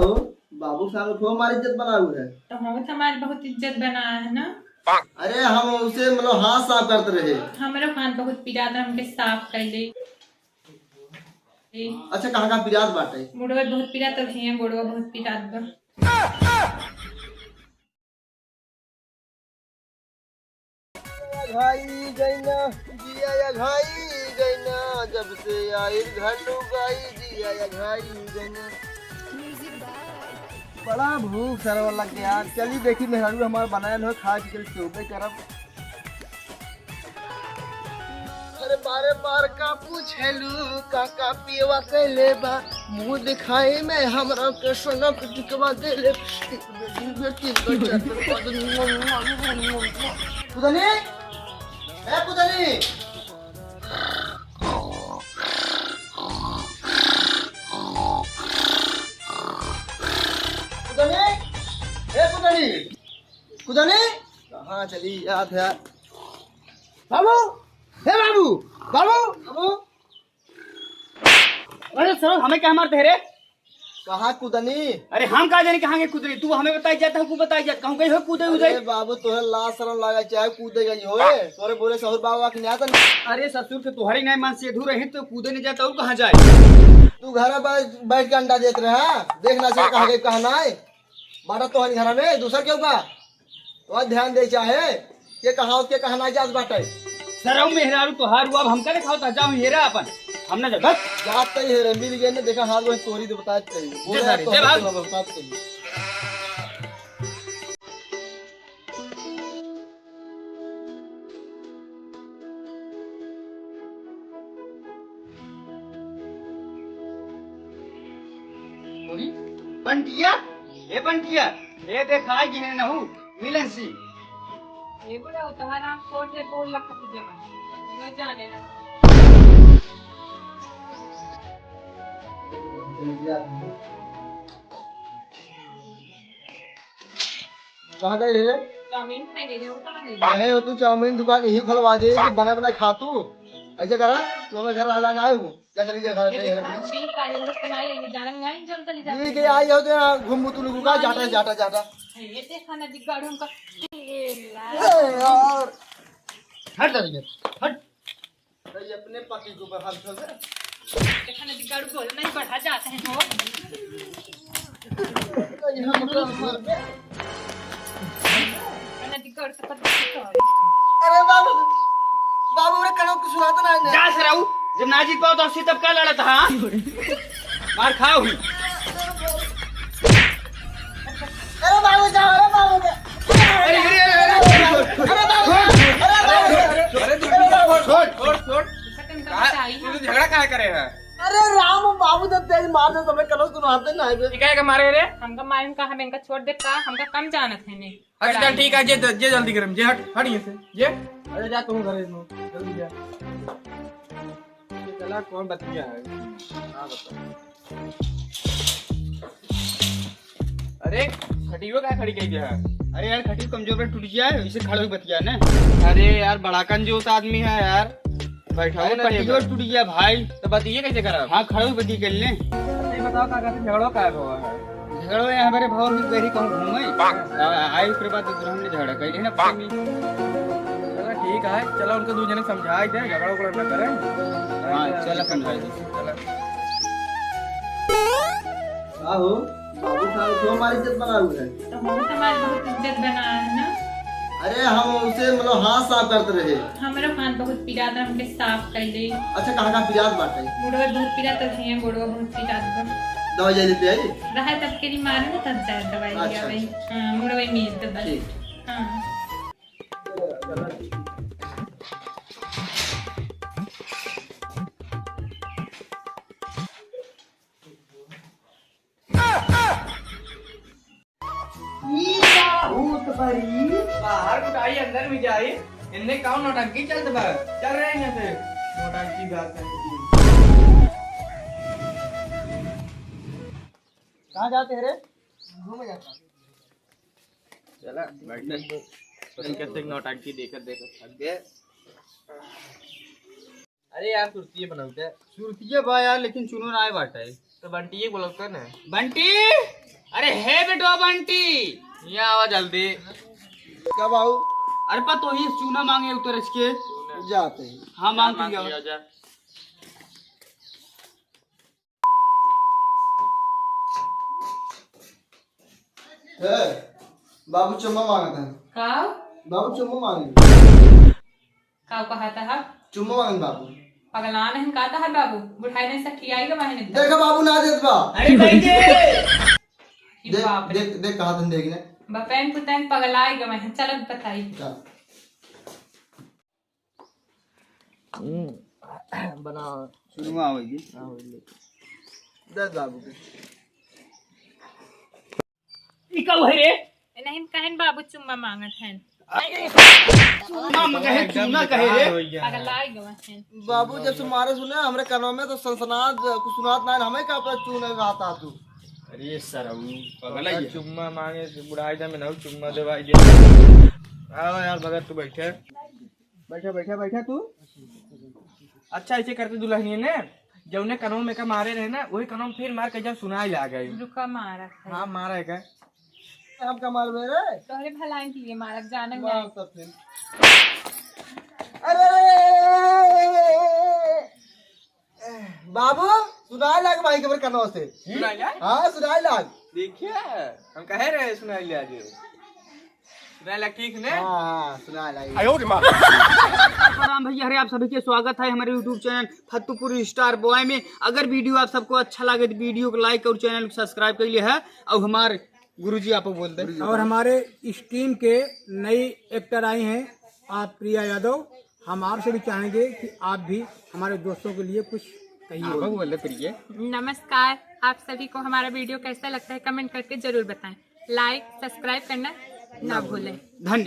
हो बाबू साहब को हमारी इज्जत बना हुआ है। तो हम हमारी बहुत इज्जत बना है ना। अरे हम उसे मतलब हाथ साफ करते रहे। हमारा खान बहुत पीड़ा था हमके साफ कर ले। अच्छा कहाँ का पिरात बाटे? मुड़वा बहुत पीड़ा तो है गोड़वा बहुत पीड़ा बा। घाई गईना जिया या घाई गईना जब से आई घनु गाई जिया या घाई गईना। बड़ा भूख सरवा लग गया। चली देखी मेहरारू हमारा बनाया न खा के चौबे करब। अरे बारे बार का पूछलू काका पियवा कैले बा मुंह दिखाई में हमरा के सोना के टिकवा देले। कुदनी ए कुदनी कुदनी ए कुदनी कुदनी कहाँ चली याद है बाबू। हे बाबू बाबू बाबू। अरे सर हमें क्या मारते हैं रे? कहाँ कुदनी? अरे हम कहा जाने कहाँ के कूद रही? तू हमें बताई जाता है, बताई जाता कहूँ कहीं हो कूदे उदे। अरे बाबू तोहे लाज शरम लगा चाहे कूदे गई होए तोरे बोले सहुर बाबा की न्याता नहीं। अरे ससुर के तुम्हारी नहीं मन से अधूरे हैं तो कूदे नहीं जाता और कहाँ जाए? तू घर बैठ के अंडा देते रहे देखना चाहिए कहाँ गई कहाँ ना बाटा तो घर में दूसरा क्यों का तो ध्यान दे चाहे के कहा के कहा ना जात बाटे। सर मेहरारू तो हार हुआ अब हम करे खाओ जाऊँ हेरा अपन हम ना जगह जात ही है मिल गए ने देखा हाथ वही तोरी दे बता चाहिए। बंटिया ये बंटिया ये देखा कि है नहु मिलन सी ये बड़ा उतार आप कोट से बोल लग तुझे मैं जाने ना। कहाँ गए रे? चाउमीन खाई दे उतार दे। अरे वो तू चाउमीन दुकान यही खुलवा दे कि बना बना खा तू ऐसे करा तो मैं घर आला आए हूँ क्या चली जा ठीक है ये लोग बनाए ये जाने नहीं चल चली जा। ठीक है आई हो तो घूम तू लोगों का जाटा जाटा जाटा ये देखा ना दिगाड़ू हमका यार हट जा हट ये अपने पति को बहाल कर दे। देखा ना दिगाड़ू बोल नहीं बढ़ा जाते हैं हो। यहाँ मतलब ना दिगाड़ू से पता अरे बाबू बाबू रे कनो कुछ सुनाता नहीं जा सराऊ जब ना जीत पाओ तो उससे तब क्या लड़ा था हाँ? मार खाओ ही अरे बाबू जाओ अरे बाबू अरे तू झगड़ा काहे करे है? अरे राम बाबू जब तेज मार दे समय कनो सुनाते नहीं ठीक है का मारे रे हमका मालूम का हम इनका छोड़ दे का हमका कम जानत है ने। अच्छा चल ठीक है जे जल्दी करम जे हट ये से जे अरे जा तुम घरे में जल्दी जा। ये चला कौन बतिया है हां बता। अरे खटियो का खड़ी कही है? अरे यार खटी कमजोर पे टूट गया है इसे खड़े बतिया ना। अरे यार बड़ा कंजूस आदमी है यार बैठाओ ना खटियो टूट गया भाई तो बताइए कैसे करा? हां खड़े बती कर ले ये बताओ का कैसे झगड़ो का हुआ है? झगड़ो है हमारे भाव भी गहरी कहूं घूमे आई उसके बाद हम ने झगड़ा कइले ना पानी। चलो ठीक है चलो उनको दो जने समझाई दे झगड़ा उगड़ा ना करें। हां चलो समझाई दे चलो आहो बाबू साहब को हमारी इज्जत बना हुआ है। तो हम हमारी बहुत इज्जत बना है ना। अरे हम उसे मतलब हाथ साफ करते रहे। हमारा खान बहुत पीड़ा था हमके साफ कर ले। अच्छा कहाँ का पिरात बाटे? मुड़वा बहुत पीड़ा तो है गोड़वा बहुत पीड़ा बा। दवाई जाई लेते आई रहा तब के लिए मारे ना तब जाए दवाई लिया भाई। हां मुड़वा में दवाई। हां बाहर कुटाई अंदर भी जाई इनने कौन नौटंकी चलत बा चल रहे हैं से नौटंकी बात कहाँ जाते रे? घूमे जाता चला बैठने चल कैसे नौटंकी देखत थक गए। अरे यार कुर्ती बनाते सुरतिये बा यार लेकिन चुनो ना आए बाटे तो बंटी ये बोलते ना बंटी अरे है बेटो बंटी, यहाँ आवा जल्दी। क्या बाबू? अरे पर तो ही चूना मांगे उतर के जाते हैं। हाँ मांग लिया। है बाबू चुम्मा मांगा था। काव बाबू चुम्मा मांगे। काव कहा था चुम्मा मांगे बाबू। पगला नहीं कहता है बाबू बुढ़ाई नहीं सखी आएगा वहां देखा बाबू ना देत बा। अरे भाई बाप रे देख देख कहा तुम देखने। बपैन पुतैन पगलाएगा वहां चल बताई बना शुरू आवेगी। दस बाबू के इका रे नहीं कहन बाबू चुम्मा मांगत है चूना कहे, चूना कहे रे। पगलाएगा वहां बाबू जब तुम्हारे सुने हमरे कानों में तो सनसनात कुछ सुनात ना हमें का पर चूने गाता तू। अरे सरऊ पगला ये चुम्मा मांगे बुढ़ाई जा में ना चुम्मा देवाई दे। आओ यार भगत तू बैठे बैठा बैठा बैठा तू। अच्छा ऐसे करते दुल्हनिए ने जौने कनों में का मारे रहे ना वही कनों में फिर मार के जब सुनाई आ गई। रुका मारा है हाँ मारा है क्या? हम कमाल में रे तोहरे भलाई के लिए मारा जाने मार में तब फिर। अरे बाबू सुनाई लाग भाई के कानों से। सुनाई लाग? हाँ सुनाई लाग। देखिए हम कहे रहे सुनाई लिया जी। सुनाई लाग ठीक ने? हाँ सुनाई लाग। राम भैया हरे आप सभी के स्वागत है हमारे YouTube चैनल फतुपुर स्टार बॉय में। अगर वीडियो आप सबको अच्छा लगे तो वीडियो को लाइक और चैनल को सब्सक्राइब कर लिए है। और हमारे गुरुजी आप बोल दे। और हमारे इस टीम के नई एक्टर आई हैं आप प्रिया यादव। हम आपसे भी चाहेंगे कि आप भी हमारे दोस्तों के लिए कुछ कहिए। बोल दे प्रिय। नमस्कार आप सभी को हमारा वीडियो कैसा लगता है कमेंट करके जरूर बताएं लाइक सब्सक्राइब करना ना भूलें। धन्यवाद।